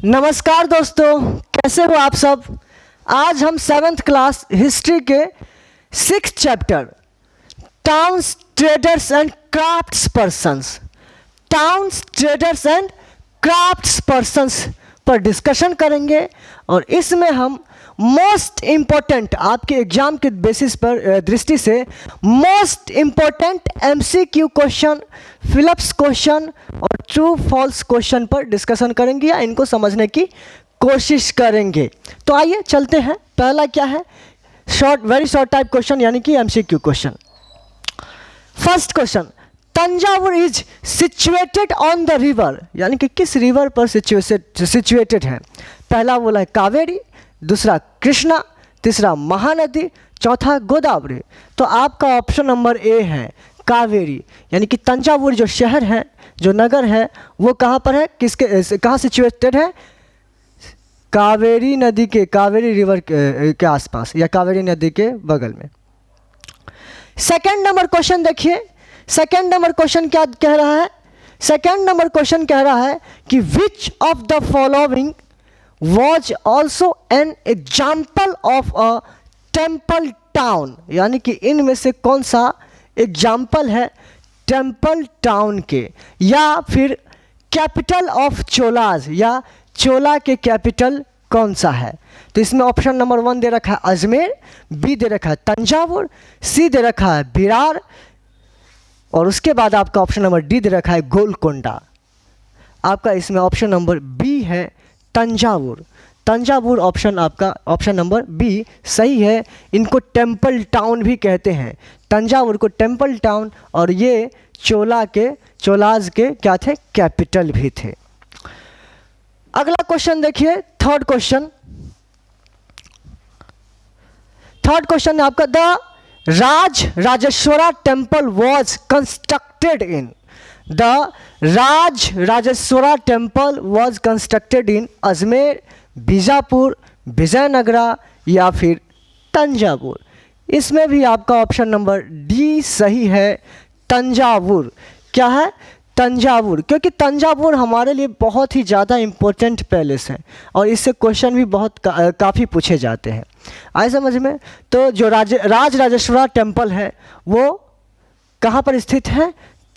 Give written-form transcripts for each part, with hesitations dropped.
नमस्कार दोस्तों, कैसे हो आप सब। आज हम 7th क्लास हिस्ट्री के 6th chapter towns traders and crafts persons पर डिस्कशन करेंगे। और इसमें हम मोस्ट इम्पोर्टेंट आपके एग्जाम के बेसिस पर दृष्टि से most important MCQ question, fill ups question और ट्रू फॉल्स क्वेश्चन पर डिस्कशन करेंगे या इनको समझने की कोशिश करेंगे। तो आइए चलते हैं। पहला क्या है, वेरी शॉर्ट टाइप क्वेश्चन यानी कि MCQ question. First question, Thanjavur is situated on the river, यानी कि किस रिवर पर सिचुएटेड है। पहला बोला है कावेरी, दूसरा कृष्णा, तीसरा महानदी, चौथा गोदावरी। तो आपका ऑप्शन नंबर ए है कावेरी, यानी कि तंजावुर जो शहर है, जो नगर है, वो कहाँ पर है, कहाँ सिचुएटेड है, कावेरी नदी के, कावेरी रिवर के आसपास या कावेरी नदी के बगल में। सेकेंड नंबर क्वेश्चन देखिए, सेकेंड नंबर क्वेश्चन क्या कह रहा है। सेकेंड नंबर क्वेश्चन कह रहा है कि which of the following was also an example of a temple town, यानी कि इनमें से कौन सा एग्जाम्पल है टेम्पल टाउन के, या फिर कैपिटल ऑफ चोलाज, या चोला के कैपिटल कौन सा है। तो इसमें ऑप्शन नंबर 1 दे रखा है अजमेर, बी दे रखा है तंजावुर, सी दे रखा है बिरार, और उसके बाद आपका ऑप्शन नंबर डी दे रखा है गोलकोंडा। आपका इसमें ऑप्शन नंबर बी है तंजावुर। तंजावुर ऑप्शन आपका ऑप्शन नंबर बी सही है। इनको टेम्पल टाउन भी कहते हैं, तंजावुर को टेम्पल टाउन, और ये चोलाज के क्या थे, कैपिटल भी थे। अगला क्वेश्चन देखिए, थर्ड क्वेश्चन है आपका, the Rajeshwara temple was constructed in, the Rajeshwara temple was constructed in Ajmer, Bijapur, Vijayanagara या फिर तंजावुर। इसमें भी आपका ऑप्शन नंबर डी सही है, तंजावुर। क्या है, तंजावुर, क्योंकि तंजावुर हमारे लिए बहुत ही ज़्यादा इम्पोर्टेंट पैलेस है और इससे क्वेश्चन भी बहुत काफ़ी पूछे जाते हैं। आए समझ में। तो जो राजेश्वरा टेम्पल है वो कहाँ पर स्थित है,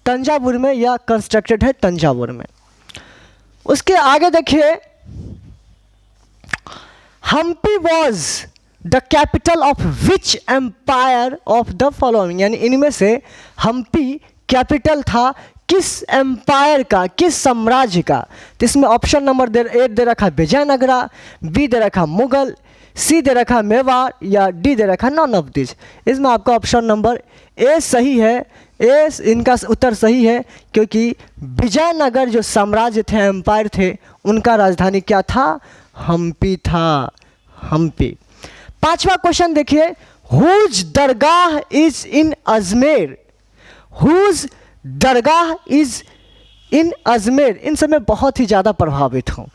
तंजावुर में, या कंस्ट्रक्टेड है तंजावुर में। उसके आगे देखिए, Hampi was the capital of which empire of the following, यानी इनमें से हम्पी कैपिटल था किस एम्पायर का, किस साम्राज्य का। तो इसमें ऑप्शन नंबर 8 दे रखा विजयनगरा, बी दे रखा मुगल, सी दे रखा मेवाड़, या डी दे रखा नॉन ऑफ दिस। इसमें आपका ऑप्शन नंबर ए सही है। ए इनका उत्तर सही है, क्योंकि विजयनगर जो साम्राज्य थे, एम्पायर थे, उनका राजधानी क्या था, हम्पी था, हम्पी। पांचवा क्वेश्चन देखिए, whose dargah is in Ajmer, whose dargah is in Ajmer. इन सब में बहुत ही ज़्यादा प्रभावित हूँ।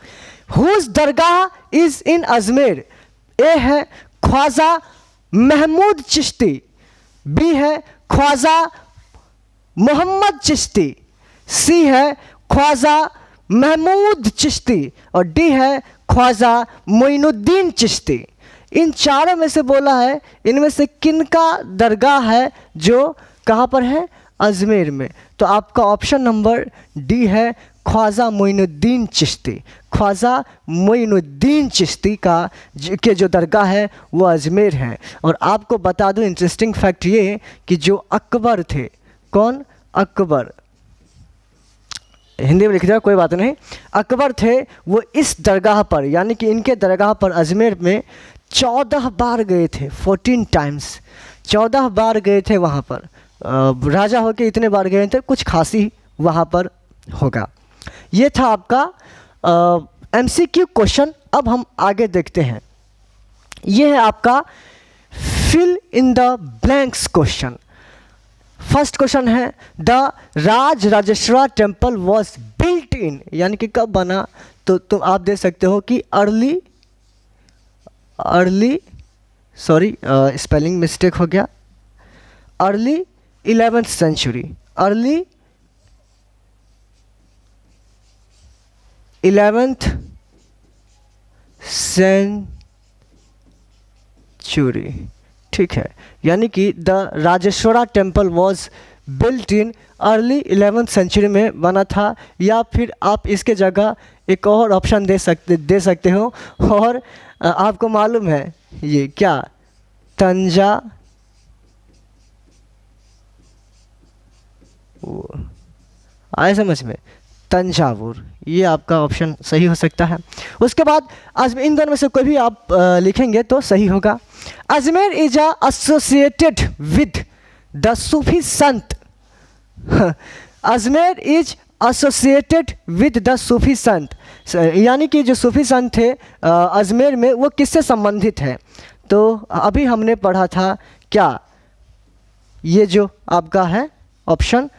Whose dargah is in Ajmer. A है ख्वाजा महमूद चिश्ती, बी है ख्वाजा मोहम्मद चिश्ती, सी है ख्वाजा महमूद चिश्ती, और डी है ख्वाजा मोइनुद्दीन चिश्ती। इन चारों में से बोला है, इनमें से किनका दरगाह है जो कहाँ पर है, अजमेर में। तो आपका ऑप्शन नंबर डी है ख्वाजा मोइनुद्दीन चिश्ती। ख्वाजा मोइनुद्दीन चिश्ती के जो दरगाह है वो अजमेर है। और आपको बता दूं इंटरेस्टिंग फैक्ट ये कि जो अकबर थे, कौन, अकबर, हिंदी में लिख दिया कोई बात नहीं, अकबर थे, वो इस दरगाह पर, यानी कि इनके दरगाह पर अजमेर में 14 बार गए थे, 14 टाइम्स, 14 बार गए थे वहाँ पर। राजा होके इतने बार गए थे, कुछ खासी वहाँ पर होगा। ये था आपका MCQ क्वेश्चन। अब हम आगे देखते हैं। ये है आपका fill in the blanks question. First question है, the Rajeshwara temple was built in, यानी कि कब बना। तो आप देख सकते हो कि अर्ली सॉरी स्पेलिंग मिस्टेक हो गया, early 11th century, early 11th century, ठीक है। यानी कि the Rajeshwara temple was built in early 11th century में बना था, या फिर आप इसके जगह एक और ऑप्शन दे सकते हो, और आपको मालूम है ये क्या, तंजावुर, आए समझ में, तंजावुर, ये आपका ऑप्शन सही हो सकता है। उसके बाद इन दोनों में से कोई भी आप लिखेंगे तो सही होगा। Ajmer is associated with the Sufi sant, Ajmer is associated with the Sufi sant, यानी कि जो सूफी संत थे अजमेर में, वो किससे संबंधित है? तो अभी हमने पढ़ा था क्या, ये जो आपका है ऑप्शन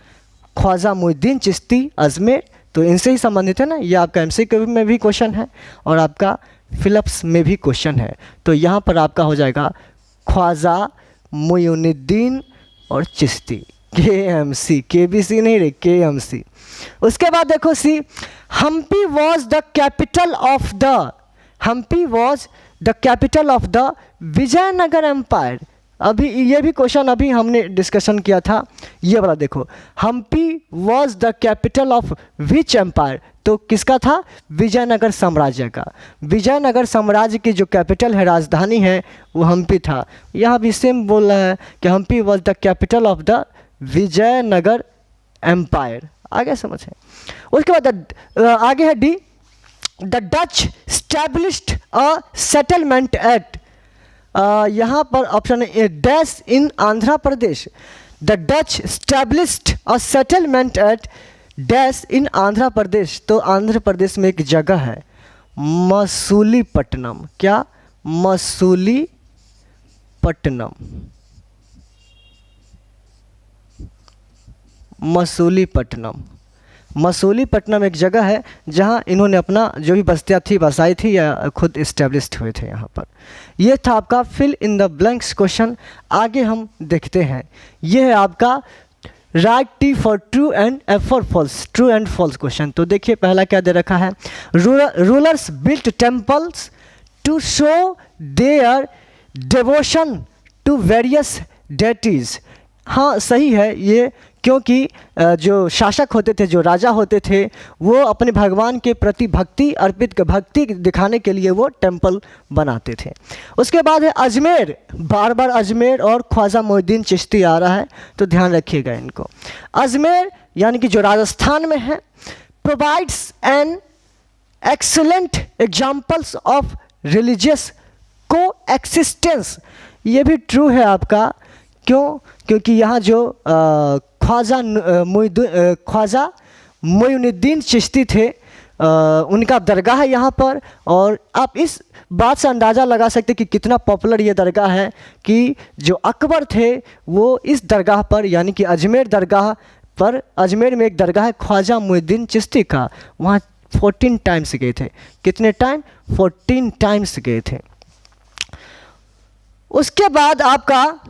ख्वाजा मुइनुद्दीन चिश्ती अजमेर, तो इनसे ही संबंधित है ना। ये आपका एमसीक्यू में भी क्वेश्चन है और आपका फिलिप्स में भी क्वेश्चन है। तो यहाँ पर आपका हो जाएगा ख्वाजा मुइनुद्दीन और चिश्ती, KMC, KBC नहीं रे, KMC। उसके बाद देखो C, Hampi was the capital of the Vijayanagara empire. अभी ये भी क्वेश्चन अभी हमने डिस्कशन किया था, ये वाला देखो, Hampi was the capital of which empire, तो किसका था? विजयनगर साम्राज्य का। विजयनगर साम्राज्य की जो कैपिटल है, राजधानी है, वो हम्पी था। यहाँ भी सेम बोल रहा है कि Hampi was the capital of the Vijayanagara empire. आगे समझें। उसके बाद आगे है D, the Dutch established a settlement at, यहाँ पर ऑप्शन है dash in Andhra Pradesh. The Dutch established a settlement at dash in Andhra Pradesh, तो आंध्र प्रदेश में एक जगह है मसूलीपट्टनम। क्या? मसूलीपट्टनम, मसूलीपट्टनम एक जगह है जहां इन्होंने अपना जो भी बस्तियाँ थी बसाई थी या खुद इस्टेब्लिश्ड हुए थे यहाँ पर। ये था आपका fill in the blanks question. आगे हम देखते हैं, ये है आपका right T for true and F for false, true and false question. तो देखिए पहला क्या दे रखा है, rulers built temples to show their devotion to various deities. हाँ सही है ये, क्योंकि जो शासक होते थे, जो राजा होते थे, वो अपने भगवान के प्रति भक्ति दिखाने के लिए वो टेम्पल बनाते थे। उसके बाद है अजमेर, बार बार अजमेर और ख्वाजा मुइनुद्दीन चिश्ती आ रहा है, तो ध्यान रखिएगा इनको। अजमेर यानी कि जो राजस्थान में है, provides an excellent examples of religious को एक्सिस्टेंस। ये भी ट्रू है आपका, क्यों? क्योंकि यहाँ जो ख्वाजा मुइनुद्दीन चिश्ती थे, उनका दरगाह है यहाँ पर। और आप इस बात से अंदाज़ा लगा सकते कि कितना पॉपुलर ये दरगाह है कि जो अकबर थे वो इस दरगाह पर, यानी कि अजमेर दरगाह पर, अजमेर में एक दरगाह है ख्वाजा मुइनुद्दीन चिश्ती का, वहाँ 14 टाइम्स गए थे। कितने टाइम? 14 टाइम्स गए थे। उसके बाद आपका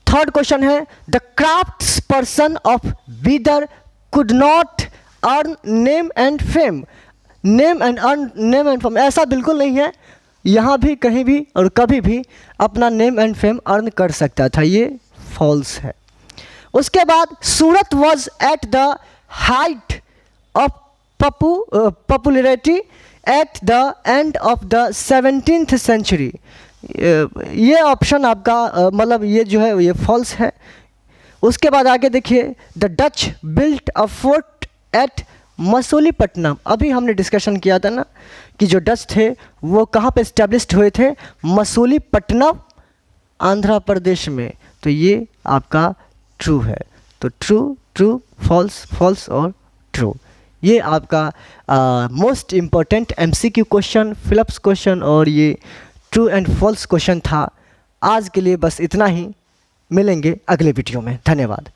थर्ड क्वेश्चन है, the crafts person of Bidar could not earn name and fame. Name and fame ऐसा बिल्कुल नहीं है, यहाँ भी कहीं भी और कभी भी अपना नेम एंड फेम अर्न कर सकता था, ये फॉल्स है। उसके बाद Surat was at the height of popularity at the end of the 17th century. ये ऑप्शन आपका मतलब ये जो है ये फॉल्स है। उसके बाद आगे देखिए, the Dutch built a fort eight Masulipatnam. अभी हमने डिस्कशन किया था ना कि जो डच थे वो कहाँ पे इस्टेब्लिश्ड हुए थे? मसूलीपट्टनम, आंध्र प्रदेश में। तो ये आपका ट्रू है। तो ट्रू फॉल्स और ट्रू, ये आपका most important MCQ question, fill ups question और ये ट्रू एंड फॉल्स क्वेश्चन था। आज के लिए बस इतना ही, मिलेंगे अगले वीडियो में। धन्यवाद।